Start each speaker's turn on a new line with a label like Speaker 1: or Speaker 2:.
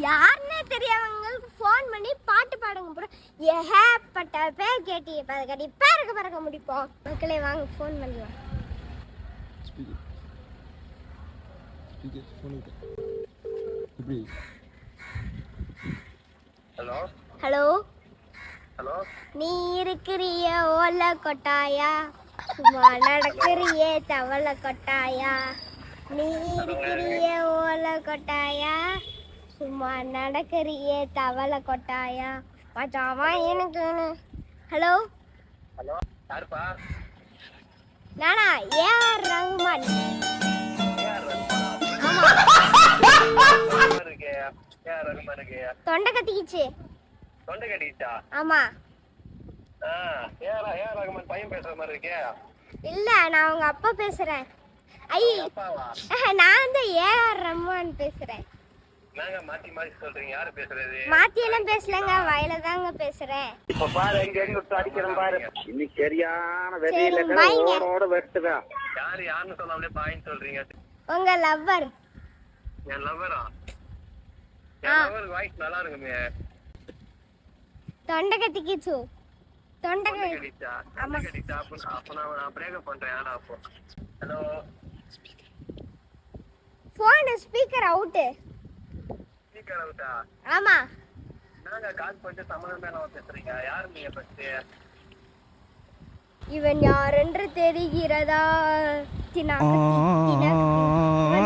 Speaker 1: யாருன்னே தெரியாதவங்களுக்கு ஃபோன் பண்ணி பாட்டு பாடுங்க ப்ரோ. ஏகப்பட்ட பேர் கேட்டி கட்டி பறக்க முடிப்போம். மக்களே வாங்க ஃபோன் பண்ணலாம்.
Speaker 2: ஹலோ
Speaker 1: ஹலோ
Speaker 2: ஹலோ,
Speaker 1: நீ இருக்கிறிய ஓலை கொட்டாயா, சும்மா நடக்கிறியே தவளை கொட்டாயா. நீ இருக்கிறிய ஓலை கொட்டாயா, சும்மா நடக்கிறியே தவளை கொட்டாயா. மச்சாவா எனக்கு. ஹலோ
Speaker 2: ஹலோ, யாருப்பா?
Speaker 1: நானா ஏஆர் ரஹ்மான். தொண்டை கத்திக்கிச்சு.
Speaker 2: தொண்டை கட்டிக்கிச்சா?
Speaker 1: ஆமா.
Speaker 2: ஏஆர் ரஹ்மான் பையன் பேசுற மாதிரி இருக்கே.
Speaker 1: இல்ல, நான் உங்க அப்பா பேசுறேன்.
Speaker 2: அப்பாவா?
Speaker 1: நான் தான் ஏஆர் ரஹ்மான் பேசுறேன்.
Speaker 2: நாங்க மாத்தி மாத்தி சொல்றீங்க. யாரு பேசுறது?
Speaker 1: மாத்தி எல்லாம் பேசலங்க, வயல தாங்க பேசுறேன்.
Speaker 2: இப்ப பாரு, எங்க விட்டு அடிக்கிறேன் பாரு.
Speaker 3: இன்னைக்கு சரியான வெறியோட வெட்டுதா.
Speaker 2: யாருன்னு சொல்லாமலே பாயின்னு சொல்றீங்க.
Speaker 1: உங்க லவ்வர்.
Speaker 2: என் லவ்வரா? என் லவ்வர் வாய்ஸ் நல்லா இருக்குமே.
Speaker 1: தொண்டை கத்திக்கிச்சு. தொண்டை
Speaker 2: கட்டிச்சா? தொண்டை கட்டிச்சா? அப்ப நான் பிரேக்கப் பண்றேன். யாரா அப்போ? Hello,
Speaker 1: phone speaker out.
Speaker 2: Speaker அவுட்டா?
Speaker 1: ஆமா.
Speaker 2: நாங்க கால் போட்டு சம்மந்தமே இல்லாம பேசுறீங்க. யாரு நீங்க ஃபர்ஸ்ட்?
Speaker 1: இவன் யார் என்று தெரிகிறதா? இவன்